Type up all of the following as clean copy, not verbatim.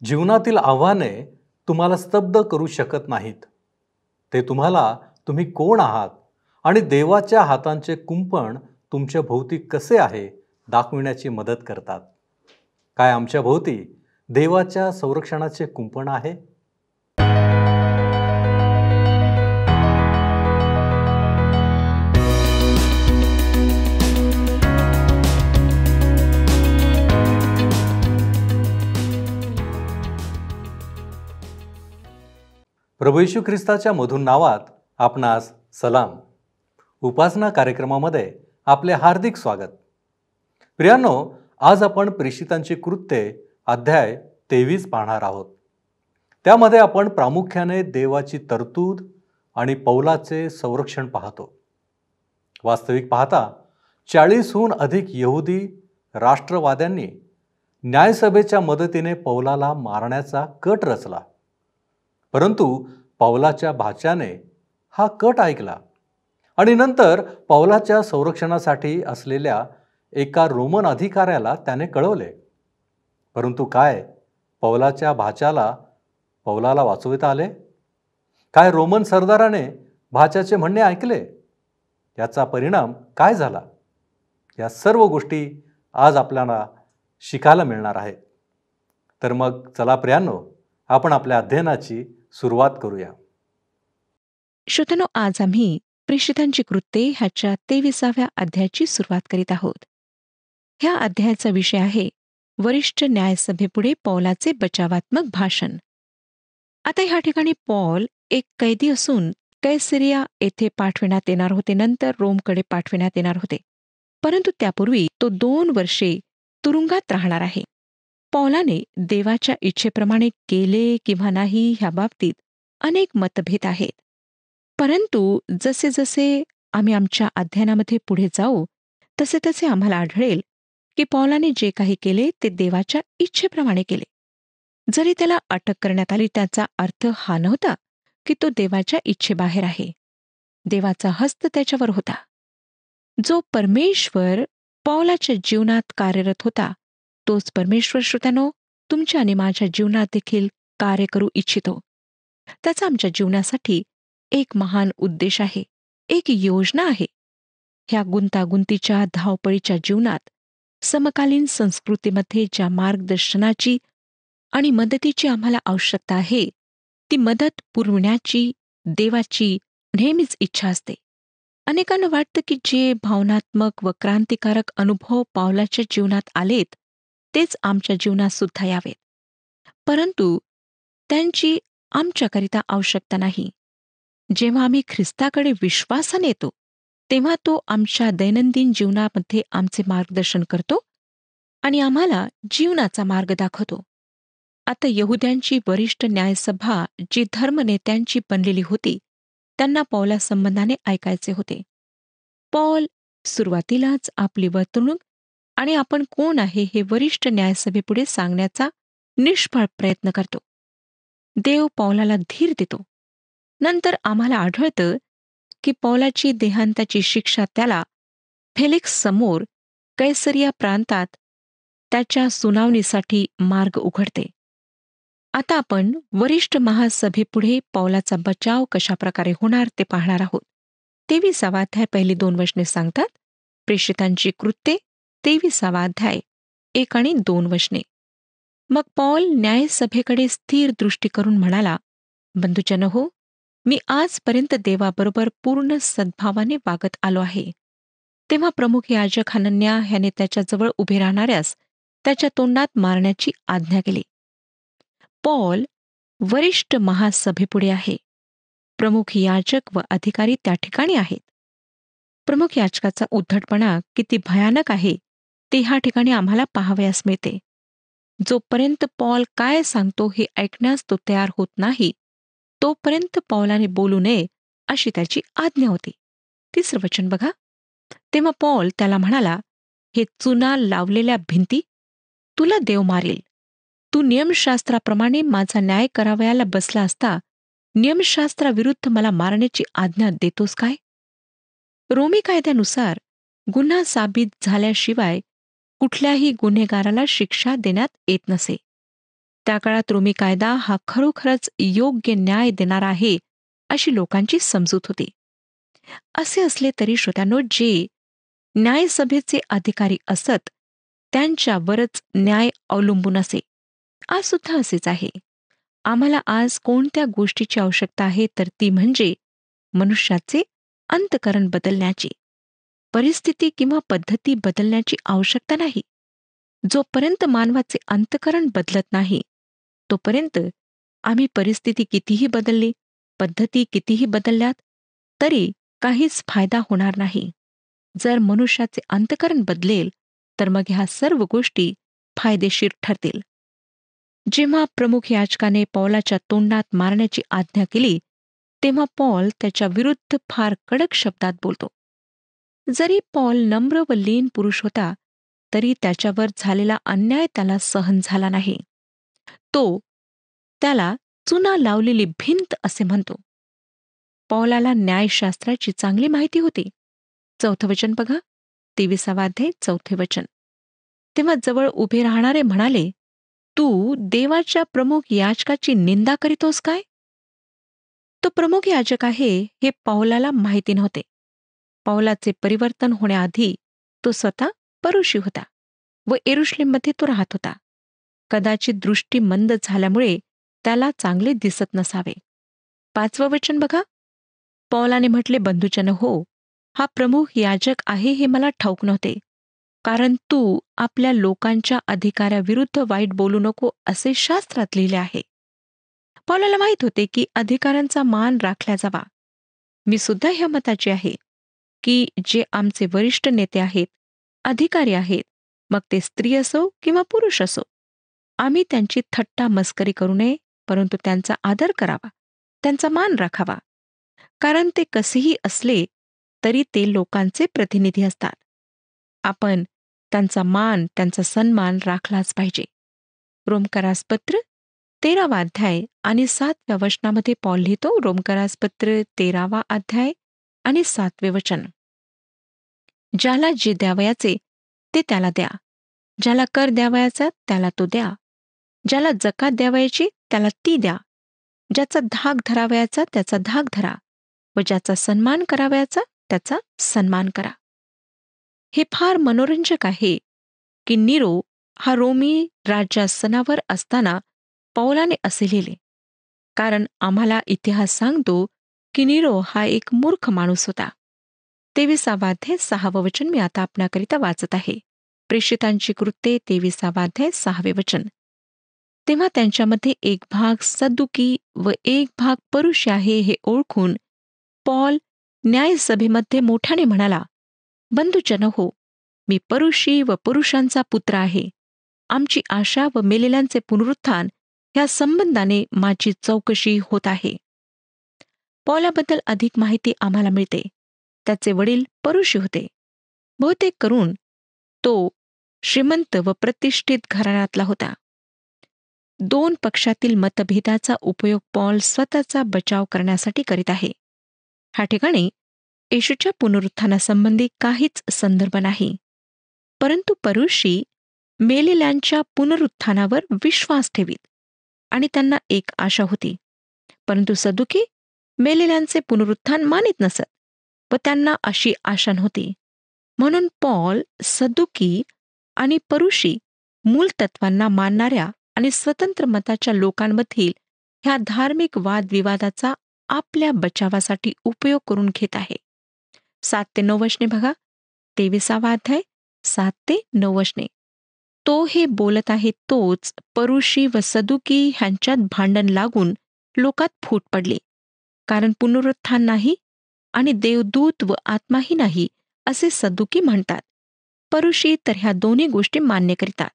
जीवनातील आव्हाने तुम्हाला स्तब्ध करू शकत नाहीत. ते तुम्ही कोण आहात आणि देवाच्या हातांचे कुंपण तुमच्या भोवती कसे आहे दाखविण्याची मदत करतात. काय आमच्या भोवती देवाच्या संरक्षणाचे कुंपण आहे? प्रभू येशू ख्रिस्ताच्या मधुर नावात आपणास सलाम. उपासना कार्यक्रमामध्ये आपले हार्दिक स्वागत. प्रियांनो, आज आपण प्रेषितांची कृत्ये अध्याय 23 पाहणार आहोत. त्यामध्ये आपण प्रामुख्याने देवाची तरतूद आणि पौलाचे संरक्षण पाहतो. वास्तविक पाहता 40हून अधिक यहुदी राष्ट्रवाद्यांनी न्यायसभेच्या मदतीने पौलाला मारण्याचा कट रचला. परंतु पौलाच्या भाच्याने हा कट ऐकला आणि नंतर पौलाच्या संरक्षणासाठी असलेल्या एका रोमन अधिकाऱ्याला त्याने कळवले. परंतु काय पौलाच्या भाच्याला पौलाला वाचविता आले? काय रोमन सरदाराने भाच्याचे म्हणणे ऐकले? याचा परिणाम काय झाला? या सर्व गोष्टी आज आपल्याला शिकायला मिळणार आहेत. तर मग चला प्रियांनो, आपण आपल्या अध्ययनाची सुरुवात करूया. श्रोत्यांनो, आज आम्ही प्रेषितांची कृत्ये ह्याच्या 23व्या अध्यायाची सुरुवात करीत आहोत. ह्या अध्यायाचा विषय आहे वरिष्ठ न्यायसभेपुढे पौलाचे बचावात्मक भाषण. आता ह्या ठिकाणी पौल एक कैदी असून कैसरिया येथे पाठविण्यात येणार होते, नंतर रोमकडे पाठविण्यात येणार होते. परंतु त्यापूर्वी तो 2 वर्षे तुरुंगात राहणार आहे. पौलाने देवाच्या इच्छेप्रमाणे केले किंवा नाही ह्या बाबतीत अनेक मतभेद आहेत. परंतु जसे जसे आम्ही आमच्या अध्ययनामध्ये पुढे जाऊ तसे तसे आम्हाला आढळेल की पौलाने जे काही केले ते देवाच्या इच्छेप्रमाणे केले. जरी त्याला अटक करण्यात आली त्याचा अर्थ हा नव्हता की तो देवाच्या इच्छेबाहेर आहे. देवाचा हस्त त्याच्यावर होता. जो परमेश्वर पौलाच्या जीवनात कार्यरत होता तोच परमेश्वर, श्रोत्यानो, तुमच्या आणि माझ्या जीवनात देखील कार्य करू इच्छितो. त्याचा आमच्या जीवनासाठी एक महान उद्देश आहे, एक योजना आहे. ह्या गुंतागुंतीच्या धावपळीच्या जीवनात समकालीन संस्कृतीमध्ये ज्या मार्गदर्शनाची आणि मदतीची आम्हाला आवश्यकता आहे, ती मदत पुरविण्याची देवाची नेहमीच इच्छा असते. अनेकांना वाटतं की जे भावनात्मक व क्रांतिकारक अनुभव पौलाच्या जीवनात आलेत तेच आमच्या जीवनात सुद्धा यावेत. परंतु त्यांची आमच्याकरिता आवश्यकता नाही. जेव्हा आम्ही ख्रिस्ताकडे विश्वासाने येतो तेव्हा तो आमच्या दैनंदिन जीवनामध्ये आमचे मार्गदर्शन करतो आणि आम्हाला जीवनाचा मार्ग दाखवतो. आता यहुद्यांची वरिष्ठ न्यायसभा जी धर्मनेत्यांची बनलेली होती त्यांना पौला संबंधाने ऐकायचे होते. पौल सुरुवातीलाच आपली वर्तणूक आणि आपण कोण आहे हे वरिष्ठ न्यायसभेपुढे सांगण्याचा निष्फळ प्रयत्न करतो. देव पौलाला धीर देतो. नंतर आम्हाला आढळतं की पौलाची देहांताची शिक्षा त्याला फेलिक्स समोर कैसरिया प्रांतात त्याच्या सुनावणीसाठी मार्ग उघडते. आता आपण वरिष्ठ महासभेपुढे पौलाचा बचाव कशा प्रकारे होणार ते पाहणार आहोत. 23वा अध्याय पहिली 2 वचने सांगतात. प्रेषितांची कृत्ये 23वा अध्याय 1 आणि 2 वचने. मग पौल न्यायसभेकडे स्थिर दृष्टी करून म्हणाला, बंधुजन हो, मी आजपर्यंत देवाबरोबर पूर्ण सद्भावाने वागत आलो आहे. तेव्हा प्रमुख याजक हनन्या ह्याने त्याच्याजवळ उभे राहणाऱ्यास त्याच्या तोंडात मारण्याची आज्ञा केली. पौल वरिष्ठ महासभेपुढे आहे. प्रमुख याजक व अधिकारी त्या ठिकाणी आहेत. प्रमुख याजकाचा उद्धटपणा किती भयानक आहे ते ह्या ठिकाणी आम्हाला पाहावयास मिळते. जोपर्यंत पौल काय सांगतो हे ऐकण्यास तो तयार होत नाही तोपर्यंत पौलाने बोलू नये अशी त्याची आज्ञा होती. 3रं वचन बघा. तेव्हा पौल त्याला म्हणाला, हे चुना लावलेल्या भिंती, तुला देव मारेल. तू नियमशास्त्राप्रमाणे माझा न्याय करावयाला बसला असता नियमशास्त्राविरुद्ध मला मारण्याची आज्ञा देतोस काय? रोमी कायद्यानुसार गुन्हा साबित झाल्याशिवाय कुठल्याही गुन्हेगाराला शिक्षा देण्यात येत नसे. त्या काळात रोमी कायदा हा खरोखरच योग्य न्याय देणारा आहे अशी लोकांची समजूत होती. असे असले तरी श्रोत्यानो, जे न्यायसभेचे अधिकारी असत त्यांच्यावरच न्याय अवलंबून असे. आज सुद्धा असेच आहे. आम्हाला आज कोणत्या गोष्टीची आवश्यकता आहे, तर ती म्हणजे मनुष्याचे अंतःकरण बदलण्याची. परिस्थिती किंवा पद्धती बदलण्याची आवश्यकता नाही. जोपर्यंत मानवाचे अंतःकरण बदलत नाही, तोपर्यंत आम्ही परिस्थिती कितीही बदलली, पद्धती कितीही बदलल्यात, तरी काहीच फायदा होणार नाही. जर मनुष्याचे अंतःकरण बदलेल, तर मग ह्या सर्व गोष्टी फायदेशीर ठरतील. जेव्हा प्रमुख याजकाने पौलाच्या तोंडात मारण्याची आज्ञा केली, तेव्हा पौल त्याच्या विरुद्ध फार कडक शब्दात बोलतो. जरी पौल नम्र व लीन पुरुष होता, तरी त्याच्यावर झालेला अन्याय त्याला सहन झाला नाही. तो त्याला चुना लावलेली भिंत असे म्हणतो. पौलाला न्यायशास्त्राची चांगली माहिती होती. 4 वचन बघा, 23 अध्याय 4 वचन. तेव्हा जवळ उभे राहणारे म्हणाले, तू देवाच्या प्रमुख याजकाची निंदा करीतोस काय? तो प्रमुख याजक आहे हे पौलाला माहिती नव्हते. पौलाचे परिवर्तन होण्याआधी तो स्वतः परुषी होता व यरुशलेममध्ये तो राहत होता. कदाचित दृष्टी मंद झाल्यामुळे त्याला चांगले दिसत नसावे. 5 वचन बघा, पौलाने म्हटले, बंधुजन हो, हा प्रमुख याजक आहे हे मला ठाऊक नव्हते, कारण तू आपल्या लोकांच्या अधिकाऱ्याविरुद्ध वाईट बोलू नको असे शास्त्रात लिहिले आहे. पौलाला माहीत होते की अधिकाऱ्यांचा मान राखला जावा. मी सुद्धा ह्या मताचे आहे की जे आमचे वरिष्ठ नेते आहेत, अधिकारी आहेत, मग ते स्त्री असो किंवा पुरुष असो, आम्ही त्यांची थट्टा मस्करी करू नये, परंतु त्यांचा आदर करावा, त्यांचा मान राखावा. कारण ते कसेही असले तरी ते लोकांचे प्रतिनिधी असतात. आपण त्यांचा मान, त्यांचा सन्मान राखलाच पाहिजे. रोमकरास पत्र 13 अध्याय आणि 7 वचनामध्ये पौल लिहितो. रोमकरास पत्र 13 अध्याय आणि 7 वचन. ज्याला जे द्यावयाचे ते त्याला द्या, ज्याला कर द्यावयाचा त्याला तो द्या, ज्याला जकात द्यावयाची त्याला ती द्या, ज्याचा धाक धरावयाचा त्याचा धाक धरा व ज्याचा सन्मान करावयाचा त्याचा सन्मान करा. हे फार मनोरंजक आहे की नीरो हा रोमी राज्यासनावर असताना पौलाने असे लिहिले, कारण आम्हाला इतिहास सांगतो की नीरो हा एक मूर्ख माणूस होता. 23 अध्याय 6 वचन मी आता आपणाकरिता वाचत आहे. प्रेषितांची कृत्ये 23 अध्याय 6 वचन. तेव्हा त्यांच्यामध्ये एक भाग सद्दुकी व एक भाग परुषी आहे हे ओळखून पौल न्यायसभेमध्ये मोठ्याने म्हणाला, बंधुजन हो, मी परुषी व पुरुषांचा पुत्र आहे. आमची आशा व मेलेल्यांचे पुनरुत्थान ह्या संबंधाने माझी चौकशी होत आहे. पौलाबद्दल अधिक माहिती आम्हाला मिळते. त्याचे वडील परुषी होते. बहुतेक करून तो श्रीमंत व प्रतिष्ठित घराण्यातला होता. 2 पक्षातील मतभेदाचा उपयोग पौल स्वतःचा बचाव करण्यासाठी करीत आहे. ह्या ठिकाणी येशूच्या पुनरुत्थानासंबंधी काहीच संदर्भ नाही, परंतु परुषी मेलेल्यांच्या पुनरुत्थानावर विश्वास ठेवीत आणि त्यांना एक आशा होती. परंतु सदुकी मेलेल्यांचे पुनरुत्थान मानित नसत व त्यांना अशी आशा नव्हती. म्हणून पौल सदुकी आणि परुषी मूलतत्वांना मानणाऱ्या आणि स्वतंत्र मताच्या लोकांमधील ह्या धार्मिक वादविवादाचा आपल्या बचावासाठी उपयोग करून घेत आहे. 7 ते 9 वचने बघा, 23 अध्याय 7 ते 9 वचने. तो हे बोलत आहे तोच परुषी व सदुकी ह्यांच्यात भांडण लागून लोकात फूट पडली, कारण पुनरुत्थान नाही आणि देवदूत व आत्माही नाही असे सदुकी म्हणतात. परुषी तर ह्या दोन्ही गोष्टी मान्य करीतात.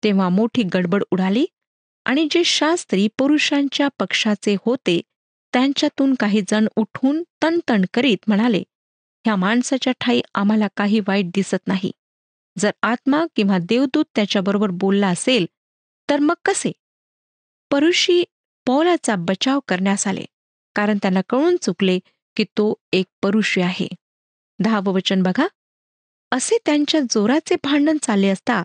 तेव्हा मोठी गडबड उडाली आणि जे शास्त्री पुरुषांच्या पक्षाचे होते त्यांच्यातून काही जण उठून तणतण करीत म्हणाले, ह्या माणसाच्या ठाई आम्हाला काही वाईट दिसत नाही. जर आत्मा किंवा देवदूत त्याच्याबरोबर बोलला असेल तर मग कसे? परुषी पौलाचा बचाव करण्यास आले, कारण त्यांना कळून चुकले की तो एक परुषी आहे. 10 वचन बघा, असे त्यांच्या जोराचे भांडण चालले असता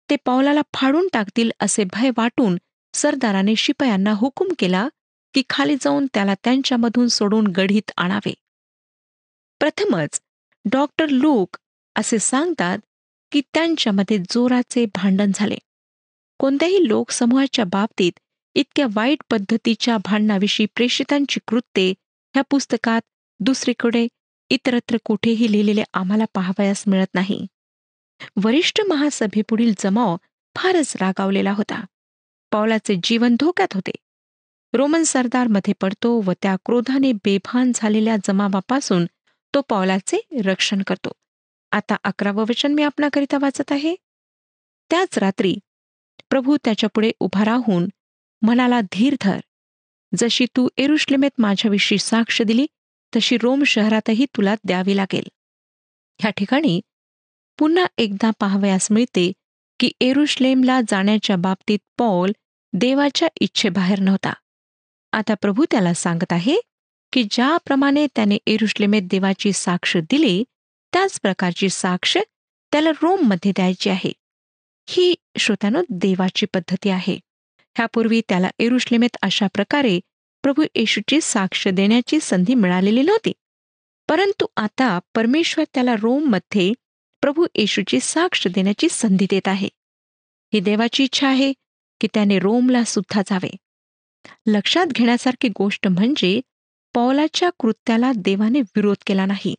ते पौलाला फाडून टाकतील असे भय वाटून सरदाराने शिपायांना हुकूम केला की खाली जाऊन त्याला त्यांच्यामधून सोडून गढीत आणावे. प्रथमच डॉक्टर लूक असे सांगतात की त्यांच्यामध्ये जोराचे भांडण झाले. कोणत्याही लोकसमूहाच्या बाबतीत इतक्या वाईट पद्धतीच्या भांडणाविषयी प्रेषितांची कृत्ये ह्या पुस्तकात दुसरीकडे इतरत्र कुठेही लिहिलेले आम्हाला पाहावयास मिळत नाही. वरिष्ठ महासभेपुढील जमाव फारच रागावलेला होता. पौलाचे जीवन धोक्यात होते. रोमन सरदार मध्ये पडतो व त्या क्रोधाने बेभान झालेल्या जमावापासून तो पौलाचे रक्षण करतो. आता 11वं वचन मी आपणाकरिता वाचत आहे. त्याच रात्री प्रभू त्याच्यापुढे उभा राहून म्हणाला, धीर धर. जशी तू यरुशलेमेत माझ्याविषयी साक्ष दिली तशी रोम शहरातही तुला द्यावी लागेल. ह्या ठिकाणी पुन्हा एकदा पाहावयास मिळते की यरुशलेमला जाण्याच्या बाबतीत पौल देवाच्या इच्छेबाहेर नव्हता. आता प्रभू त्याला सांगत आहे की ज्याप्रमाणे त्याने यरुशलेमेत देवाची साक्ष दिली त्याच प्रकारची साक्ष त्याला रोममध्ये द्यायची आहे. ही श्रोत्यानो देवाची पद्धती आहे. ह्यापूर्वी त्याला यरुशलेमेत अशा प्रकारे प्रभू येशूची साक्ष देण्याची संधी मिळालेली नव्हती. परंतु आता परमेश्वर त्याला रोममध्ये प्रभू येशूची साक्ष देण्याची संधी देत आहे. ही देवाची इच्छा आहे की त्याने रोमला सुद्धा जावे. लक्षात घेण्यासारखी गोष्ट म्हणजे पौलाच्या कृत्याला देवाने विरोध केला नाही.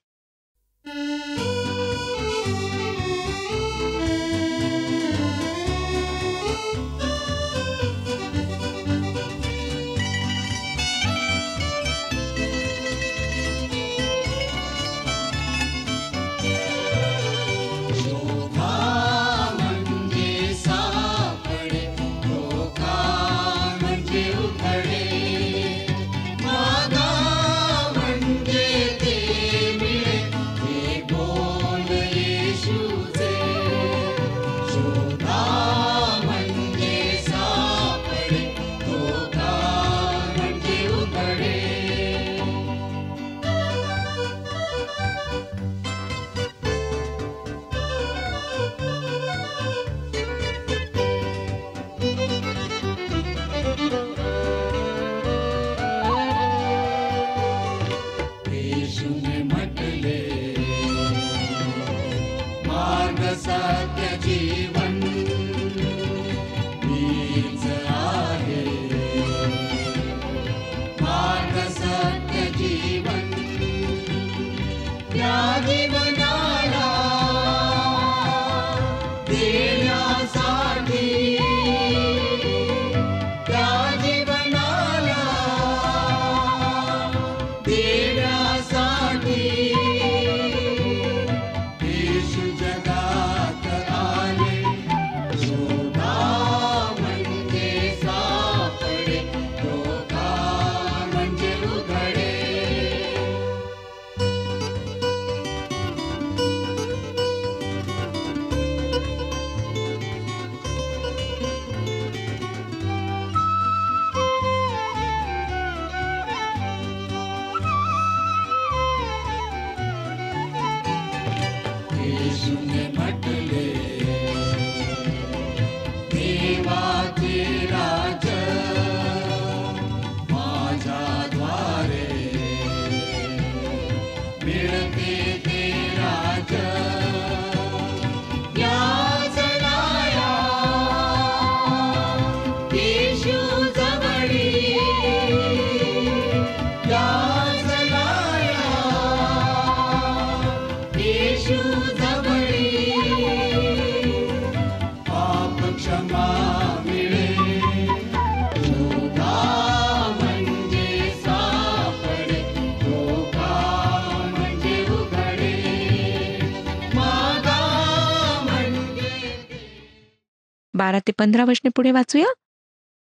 बारा ते 15 वचने पुढे वाचूया.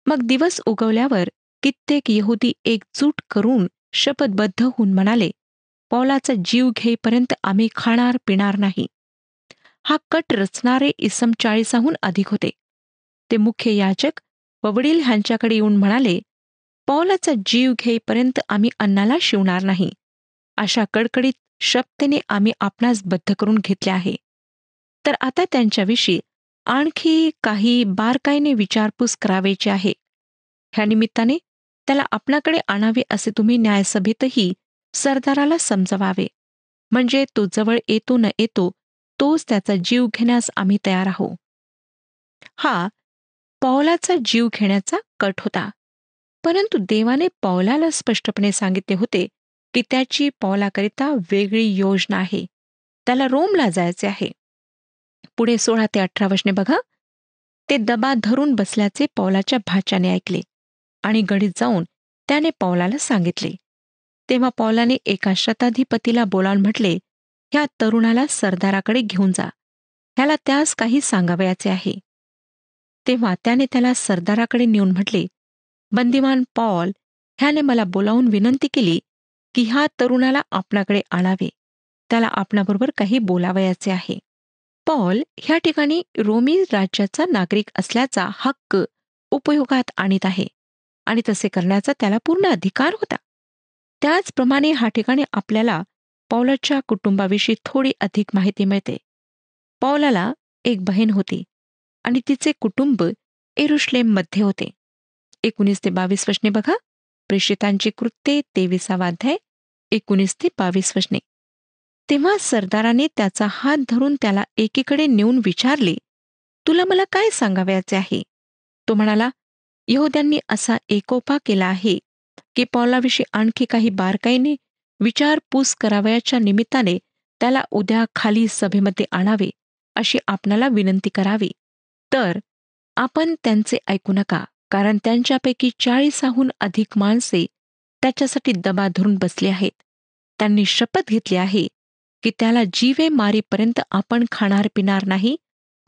मग दिवस उगवल्यावर कित्येक यहुदी एकजूट करून शपथबद्ध होऊन म्हणाले, पौलाचा जीव घेईपर्यंत आम्ही खाणार पिणार नाही. हा कट रचणारे इसम 40हून अधिक होते. ते मुख्य याजक व वडील ह्यांच्याकडे येऊन म्हणाले, पौलाचा जीव घेईपर्यंत आम्ही अन्नाला शिवणार नाही. अशा कडकडीत शपथेने आम्ही आपणास बद्ध करून घेतले आहे. तर आता त्यांच्याविषयी आणखी काही बारकाईने विचारपूस करावयाची आहे. ह्या निमित्ताने त्याला आपणाकडे आणावे असे तुम्ही न्यायसभेतही सरदाराला समजवावे. म्हणजे तो जवळ येतो न येतो तोच त्याचा जीव घेण्यास आम्ही तयार आहोत. हा पौलाचा जीव घेण्याचा कट होता. परंतु देवाने पौलाला स्पष्टपणे सांगितले होते की त्याची पौलाकरिता वेगळी योजना आहे. त्याला रोमला जायचे आहे. पुढे 16 ते 18 वचने बघा. ते दबा धरून बसल्याचे पौलाच्या भाच्याने ऐकले आणि गडीत जाऊन त्याने पौलाला सांगितले. तेव्हा पौलाने एका शताधिपतीला बोलावून म्हटले, ह्या तरुणाला सरदाराकडे घेऊन जा, ह्याला त्यास काही सांगावयाचे आहे. तेव्हा त्याने त्याला सरदाराकडे नेऊन म्हटले, बंदिवान पौल ह्याने मला बोलावून विनंती केली की ह्या तरुणाला आपणाकडे आणावे, त्याला आपणाबरोबर काही बोलावयाचे आहे. पौल ह्या ठिकाणी रोमी राज्याचा नागरिक असल्याचा हक्क उपयोगात आणीत आहे आणि तसे करण्याचा त्याला पूर्ण अधिकार होता. त्याचप्रमाणे ह्या ठिकाणी आपल्याला पौलाच्या कुटुंबाविषयी थोडी अधिक माहिती मिळते. पौलाला एक बहीण होती आणि तिचे कुटुंब येरुशलेममध्ये होते. 19 ते 22 वचने बघा. प्रेषितांची कृत्ये 23 अध्याय 19 ते 22 वचने. तेव्हा सरदाराने त्याचा हात धरून त्याला एकीकडे नेऊन विचारले, तुला मला काय सांगावयाचे आहे? तो म्हणाला, यहूद्यांनी असा एकोपा केला आहे की पौलाविषयी आणखी काही बारकाईने विचारपूस करावयाच्या निमित्ताने त्याला उद्या खाली सभेमध्ये आणावे अशी आपणाला विनंती करावी. तर आपण त्यांचे ऐकू नका, कारण त्यांच्यापैकी 40हून अधिक माणसे त्याच्यासाठी दबा धरून बसली आहेत. त्यांनी शपथ घेतली आहे की त्याला जीवे मारीपर्यंत आपण खाणार पिणार नाही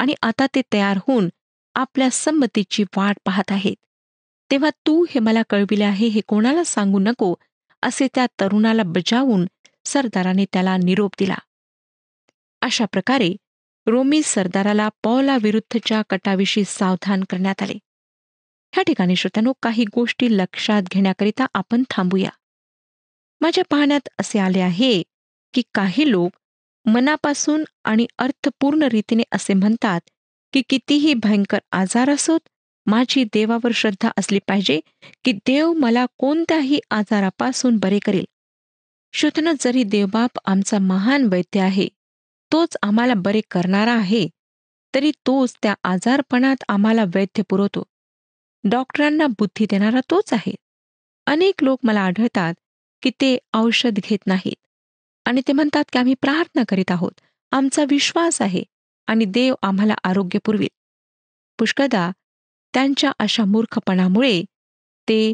आणि आता ते तयार होऊन आपल्या संमतीची वाट पाहत आहेत. तेव्हा तू हे मला कळविले आहे हे कोणाला सांगू नको असे त्या तरुणाला बजावून सरदाराने त्याला निरोप दिला. अशा प्रकारे रोमी सरदाराला पौलाविरुद्धच्या कटाविषयी सावधान करण्यात आले. ह्या ठिकाणी श्रोत्यानो काही गोष्टी लक्षात घेण्याकरिता आपण थांबूया. माझ्या पाहण्यात असे आले आहे की काही लोक मनापासून आणि अर्थपूर्ण रीतीने असे म्हणतात की कितीही भयंकर आजार असोत, माझी देवावर श्रद्धा असली पाहिजे की देव मला कोणत्याही आजारापासून बरे करेल. श्रोत्यानो, जरी देवबाप आमचा महान वैद्य आहे, तोच आम्हाला बरे करणारा आहे, तरी तोच त्या आजारपणात आम्हाला वैद्य पुरवतो. डॉक्टरांना बुद्धी देणारा तोच आहे. अनेक लोक मला आढळतात की ते औषध घेत नाहीत आणि ते म्हणतात की आम्ही प्रार्थना करीत आहोत, आमचा विश्वास आहे आणि देव आम्हाला आरोग्य पुरवेल. पुष्कळदा त्यांच्या अशा मूर्खपणामुळे ते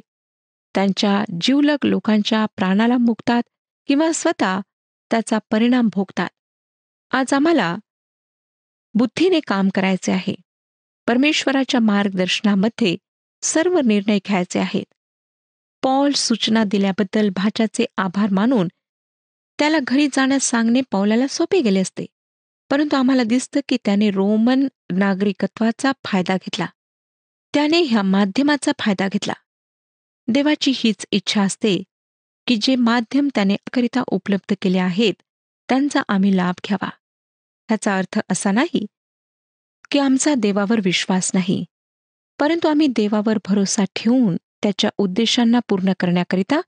त्यांच्या जिवलग लोकांच्या प्राणाला मुकतात किंवा स्वतः त्याचा परिणाम भोगतात. आज आम्हाला बुद्धीने काम करायचे आहे. परमेश्वराच्या मार्गदर्शनामध्ये सर्व निर्णय घ्यायचे आहेत. पौल सूचना दिल्याबद्दल भाच्याचे आभार मानून त्याला घरी जाण्यास सांगणे पौलाला सोपे गेले असते. परंतु आम्हाला दिसतं की त्याने रोमन नागरिकत्वाचा फायदा घेतला. त्याने ह्या माध्यमाचा फायदा घेतला. देवाची हीच इच्छा असते की जे माध्यम त्याने करिता उपलब्ध केले आहेत त्यांचा आम्ही लाभ घ्यावा. ह्याचा अर्थ असा नाही की आमचा देवावर विश्वास नाही, परंतु आम्ही देवावर भरोसा ठेवून त्याच्या उद्देशांना पूर्ण करण्याकरिता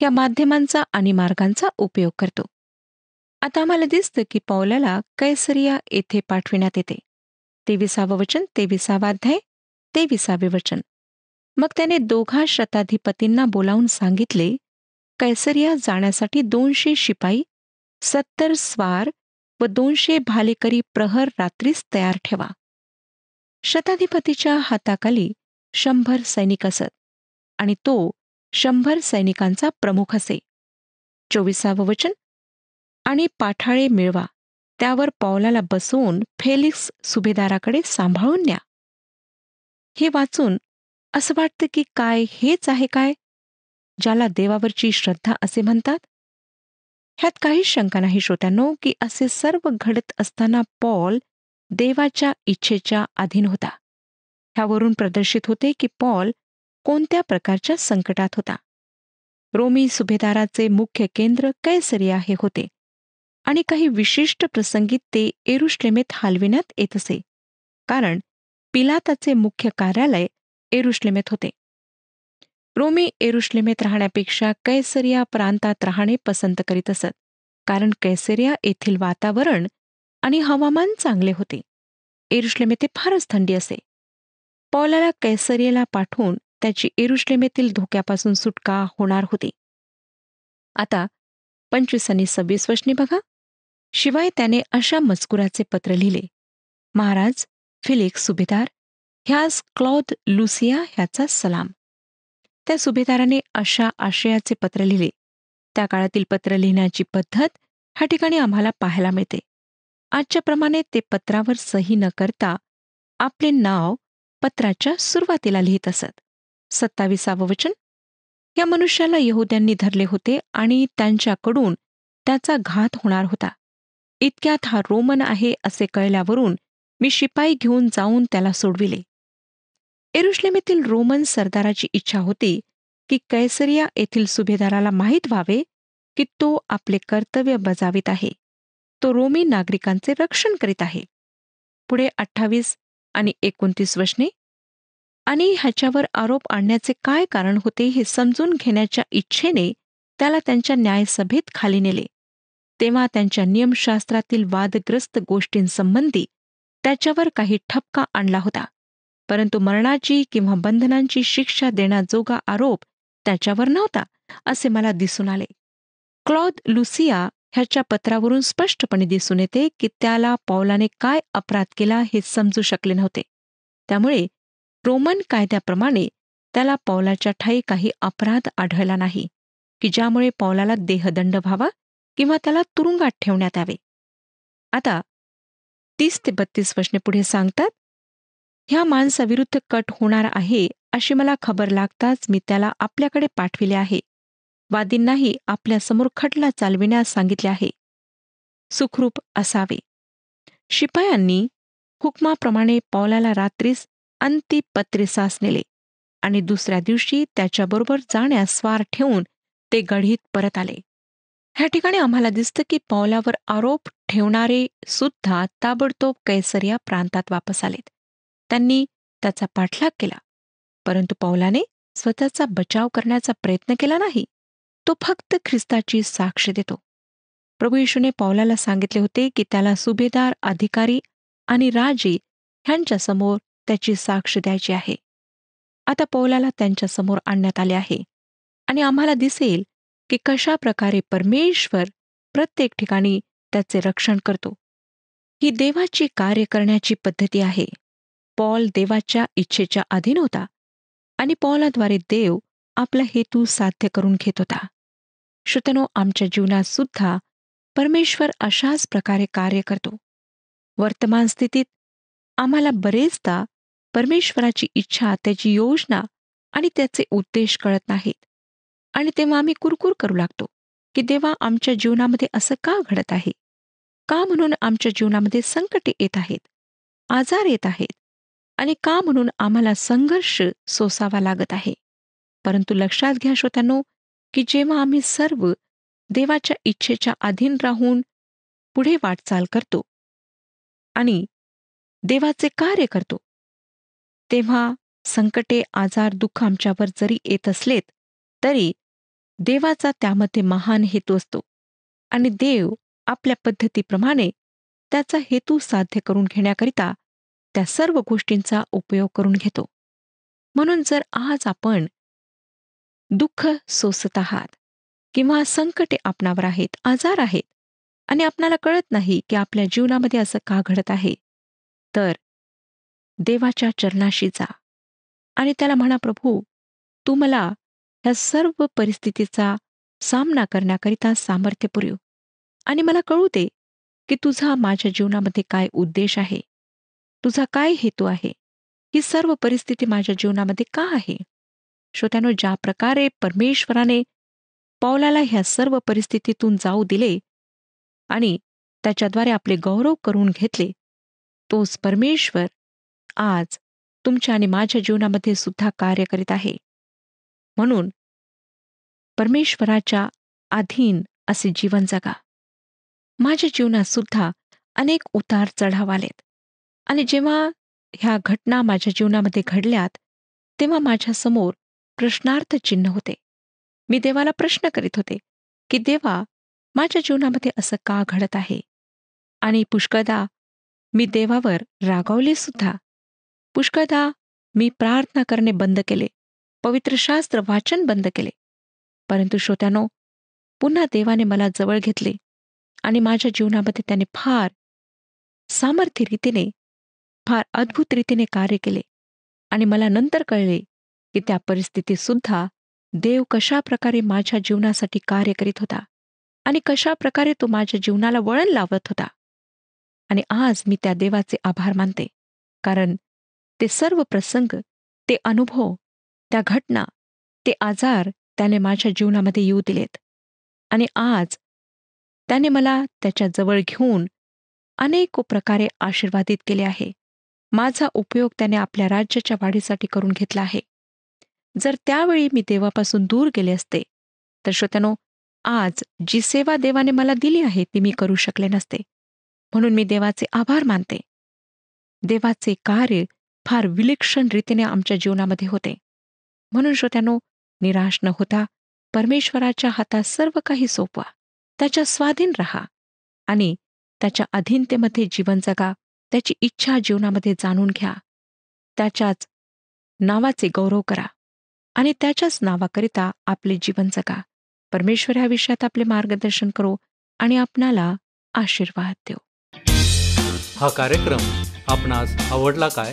या माध्यमांचा आणि मार्गांचा उपयोग करतो. आता आम्हाला दिसतं की पौलाला कैसरिया येथे पाठविण्यात येते. 23 वचन, 23 अध्याय 23 वचन. मग त्याने 2 शताधिपतींना बोलावून सांगितले, कैसरिया जाण्यासाठी 200 शिपाई, 70 स्वार व 200 भालेकरी प्रहर रात्रीच तयार ठेवा. शताधिपतीच्या हाताखाली 100 सैनिक असत आणि तो 100 सैनिकांचा प्रमुख असे. 24 वचन. आणि पाठाळे मिळवा, त्यावर पौलाला बसवून फेलिक्स सुभेदाराकडे सांभाळून न्या. हे वाचून असं वाटतं की काय हेच आहे काय ज्याला देवावरची श्रद्धा असे म्हणतात? ह्यात काही शंका नाही श्रोत्यांनो की असे सर्व घडत असताना पौल देवाच्या इच्छेच्या अधीन होता. ह्यावरून प्रदर्शित होते की पौल कोणत्या प्रकारच्या संकटात होता. रोमी सुभेदाराचे मुख्य केंद्र कैसरिया हे होते आणि काही विशिष्ट प्रसंगी ते येरुशलेमेत हलविण्यात येत असे, कारण पिलाताचे मुख्य कार्यालय येरुशलेमेत होते. रोमी येरुशलेमेत राहण्यापेक्षा कैसरिया प्रांतात राहणे पसंत करीत असत, कारण कैसरिया येथील वातावरण आणि हवामान चांगले होते. येरुशलेमेत फारच थंडी असे. पौलाला कैसरियाला पाठवून त्याची येरुशलेमेतील धोक्यापासून सुटका होणार होती. आता 25 आणि 26 वचने बघा. शिवाय त्याने अशा मजकुराचे पत्र लिहिले: महाराज फिलिक्स सुभेदार, ह्यास क्लौद लुसिया ह्याचा सलाम. त्या सुभेदाराने अशा आशयाचे पत्र लिहिले. त्या काळातील पत्र लिहिण्याची पद्धत ह्या ठिकाणी आम्हाला पाहायला मिळते. आजच्या प्रमाणे ते पत्रावर सही न करता आपले नाव पत्राच्या सुरुवातीला लिहित असत. 27 वचन. या मनुष्याला यहुद्यांनी धरले होते आणि त्यांच्याकडून त्याचा घात होणार होता. इतक्यात हा रोमन आहे असे कळल्यावरून मी शिपाई घेऊन जाऊन त्याला सोडविले. येरुशलेमेतील रोमन सरदाराची इच्छा होती की कैसरिया येथील सुभेदाराला माहीत व्हावे की तो आपले कर्तव्य बजावित आहे. तो रोमी नागरिकांचे रक्षण करीत आहे. पुढे 28 आणि 29 वचने. आणि ह्याच्यावर आरोप आणण्याचे काय कारण होते हे समजून घेण्याच्या इच्छेने त्याला त्यांच्या न्यायसभेत खाली नेले. तेव्हा त्यांच्या नियमशास्त्रातील वादग्रस्त गोष्टींसंबंधी त्याच्यावर काही ठपका आणला होता, परंतु मरणाची किंवा बंधनांची शिक्षा देण्याजोगा आरोप त्याच्यावर नव्हता असे मला दिसून आले. क्लौद लुसिया ह्याच्या पत्रावरून स्पष्टपणे दिसून येते की त्याला पौलाने काय अपराध केला हे समजू शकले नव्हते. त्यामुळे रोमन कायद्याप्रमाणे त्याला पौलाच्या ठायी काही अपराध आढळला नाही की ज्यामुळे पौलाला देहदंड व्हावा किंवा त्याला तुरुंगात ठेवण्यात यावे. आता 30 ते 32 वचने पुढे सांगतात: ह्या माणसाविरुद्ध कट होणार आहे अशी मला खबर लागताच मी त्याला आपल्याकडे पाठविले आहे. वादींनाही आपल्यासमोर खटला चालविण्यास सांगितले आहे. सुखरूप असावे. शिपायांनी हुकमाप्रमाणे पौलाला रात्रीस अंतिपत्रिसास नेले आणि दुसऱ्या दिवशी त्याच्याबरोबर जाण्यास स्वार ठेवून ते गढीत परत आले. ह्या ठिकाणी आम्हाला दिसतं की पौलावर आरोप ठेवणारे सुद्धा ताबडतोब कैसरिया प्रांतात वापस आलेत. त्यांनी त्याचा पाठलाग केला, परंतु पौलाने स्वतःचा बचाव करण्याचा प्रयत्न केला नाही. तो फक्त ख्रिस्ताची साक्ष देतो. प्रभू येशूने पौलाला सांगितले होते की त्याला सुभेदार, अधिकारी आणि राजे ह्यांच्यासमोर त्याची साक्ष द्यायची आहे. आता पौलाला त्यांच्यासमोर आणण्यात आले आहे आणि आम्हाला दिसेल की कशा प्रकारे परमेश्वर प्रत्येक ठिकाणी त्याचे रक्षण करतो. ही देवाची कार्य करण्याची पद्धती आहे. पौल देवाच्या इच्छेच्या अधीन होता आणि पौलाद्वारे देव आपला हेतू साध्य करून घेत होता. श्रोत्यानो, आमच्या जीवनात सुद्धा परमेश्वर अशाच प्रकारे कार्य करतो. वर्तमान स्थितीत आम्हाला बरेचदा परमेश्वराची इच्छा, त्याची योजना आणि त्याचे उद्देश कळत नाहीत आणि तेव्हा आम्ही कुरकुर करू लागतो की देवा, आमच्या जीवनामध्ये असं का घडत आहे? का म्हणून आमच्या जीवनामध्ये संकटे येत आहेत, आजार येत आहेत आणि का म्हणून आम्हाला संघर्ष सोसावा लागत आहे? परंतु लक्षात घ्या श्रोत्यांनो, की जेव्हा आम्ही सर्व देवाच्या इच्छेच्या अधीन राहून पुढे वाटचाल करतो आणि देवाचे कार्य करतो, तेव्हा संकटे, आजार, दुःख आमच्यावर जरी येत असलेत तरी देवाचा त्यामध्ये महान हेतू असतो आणि देव आपल्या पद्धतीप्रमाणे त्याचा हेतू साध्य करून घेण्याकरिता त्या सर्व गोष्टींचा उपयोग करून घेतो. म्हणून जर आज आपण दुःख सोसत आहात किंवा संकटे आपणावर आहेत, आजार आहेत आणि आपणाला कळत नाही की आपल्या जीवनामध्ये असं का घडत आहे, तर देवाच्या चरणाशी जा आणि त्याला म्हणा, प्रभू, तू मला ह्या सर्व परिस्थितीचा सामना करण्याकरिता सामर्थ्य पुरव आणि मला कळू दे की तुझा माझ्या जीवनामध्ये काय उद्देश आहे, तुझा काय हेतू आहे, ही सर्व परिस्थिती माझ्या जीवनामध्ये का आहे. श्रोत्यानो, ज्या प्रकारे परमेश्वराने पौलाला ह्या सर्व परिस्थितीतून जाऊ दिले आणि त्याच्याद्वारे आपले गौरव करून घेतले, तोच परमेश्वर आज तुमच्या आणि माझ्या जीवनामध्ये सुद्धा कार्य करीत आहे. म्हणून परमेश्वराच्या अधीन असे जीवन जगा. माझ्या जीवनात सुद्धा अनेक उतार चढाव आलेत आणि जेव्हा ह्या घटना माझ्या जीवनामध्ये घडल्यात तेव्हा माझ्यासमोर प्रश्नार्थ चिन्ह होते. मी देवाला प्रश्न करीत होते की देवा, माझ्या जीवनामध्ये असं का घडत आहे? आणि पुष्कळदा मी देवावर रागावले सुद्धा. पुष्कळदा मी प्रार्थना करणे बंद केले, पवित्र शास्त्र वाचन बंद केले. परंतु श्रोत्यानो, पुन्हा देवाने मला जवळ घेतले आणि माझ्या जीवनामध्ये त्याने फार सामर्थ्य रीतीने, फार अद्भुत रीतीने कार्य केले. आणि मला नंतर कळले की त्या परिस्थितीत सुद्धा देव कशा प्रकारे माझ्या जीवनासाठी कार्य करीत होता आणि कशा प्रकारे तो माझ्या जीवनाला वळण लावत होता. आणि आज मी त्या देवाचे आभार मानते, कारण ते सर्व प्रसंग, ते अनुभव, त्या घटना, ते आजार त्याने माझ्या जीवनामध्ये येऊ दिलेत. आणि आज त्याने मला त्याच्या जवळ घेऊन अनेक प्रकारे आशीर्वादित केले आहे. माझा उपयोग त्याने आपल्या राज्याच्या वाढीसाठी करून घेतला आहे. जर त्यावेळी मी देवापासून दूर गेले असते, तर श्रोत्यानो, आज जी सेवा देवाने मला दिली आहे ती मी करू शकले नसते. म्हणून मी देवाचे आभार मानते. देवाचे कार्य फार विलक्षण रीतीने आमच्या जीवनामध्ये होते. म्हणून श्रोत्यानो, निराश न होता परमेश्वराच्या हातात सर्व काही सोपवा, त्याच्या स्वाधीन रहा आणि त्याच्या अधीनतेमध्ये जीवन जगा. त्याची इच्छा जीवनामध्ये जाणून घ्या. त्याच्याच नावाचे गौरव करा आणि त्याच्याच नावाकरिता आपले जीवन जगा. परमेश्वर ह्या विषयात आपले मार्गदर्शन करो आणि आपणाला आशीर्वाद देव. हा कार्यक्रम आपणास आवडला काय?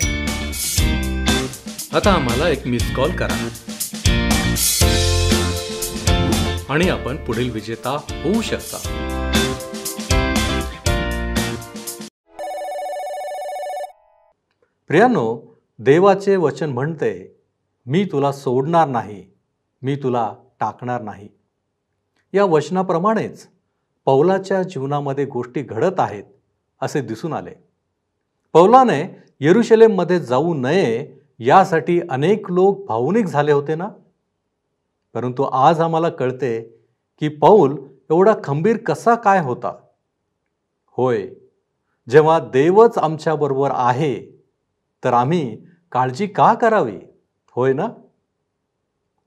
आता आम्हाला एक मिस कॉल करा आणि आपण पुढील विजेता होऊ शकता. प्रियांनो, देवाचे वचन म्हणते, मी तुला सोडणार नाही, मी तुला टाकणार नाही. या वचनाप्रमाणेच पौलाच्या जीवनामध्ये गोष्टी घडत आहेत असे दिसून आले. पौलाने यरुशलेममध्ये जाऊ नये यासाठी अनेक लोक भावनिक झाले होते ना. परंतु आज आम्हाला कळते की पौल एवढा खंबीर कसा काय होता. होय, जेव्हा देवच आमच्याबरोबर आहे तर आम्ही काळजी का करावी, होय ना.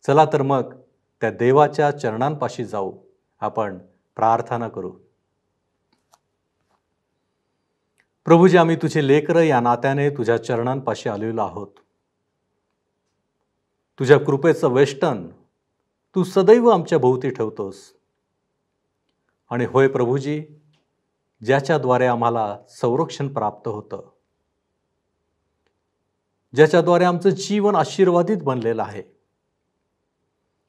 चला तर मग त्या देवाच्या चरणांपाशी जाऊ. आपण प्रार्थना करू. प्रभूजी, आम्ही तुझे लेकरं या नात्याने तुझ्या चरणांपाशी आलेलो आहोत. तुझ्या कृपेचं वेष्टन तू सदैव आमच्या भोवती ठेवतोस. आणि होय प्रभूजी, ज्याच्याद्वारे आम्हाला संरक्षण प्राप्त होतं, ज्याच्याद्वारे आमचं जीवन आशीर्वादित बनलेलं आहे.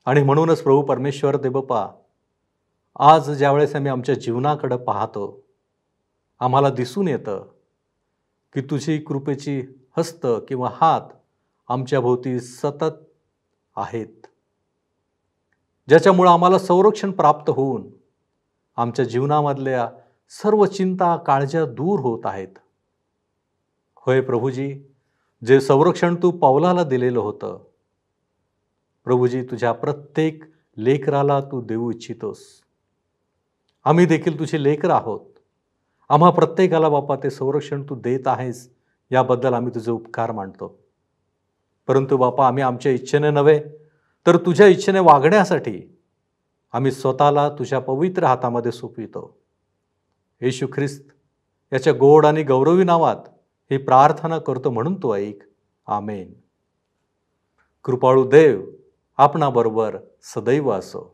आणि म्हणूनच प्रभू परमेश्वर देवबापा, आज ज्यावेळेस आम्ही आमच्या जीवनाकडे पाहतो, आम्हाला दिसून येतं की तुझी कृपेची हस्त किंवा हात आमच्या भोवती सतत आहेत, ज्याच्यामुळे आम्हाला संरक्षण प्राप्त होऊन आमच्या जीवनामधल्या सर्व चिंता, काळज्या दूर होत आहेत. होय प्रभूजी, जे संरक्षण तू पौलाला दिलेलं होतं, प्रभूजी, तुझ्या प्रत्येक लेकराला तू देऊ इच्छितोस. आम्ही देखील तुझे लेकर आहोत. आम्हा प्रत्येकाला बापा ते संरक्षण तू देत आहेस, याबद्दल आम्ही तुझे उपकार मानतो. परंतु बापा, आम्ही आमच्या इच्छेने नव्हे तर तुझ्या इच्छेने वागण्यासाठी आम्ही स्वतःला तुझ्या पवित्र हातामध्ये सोपवितो. येशू ख्रिस्त याच्या गोड आणि गौरवी नावात ही प्रार्थना करतो, म्हणून तो ऐक. आमेन. कृपाळू देव आपणाबरोबर सदैव असो.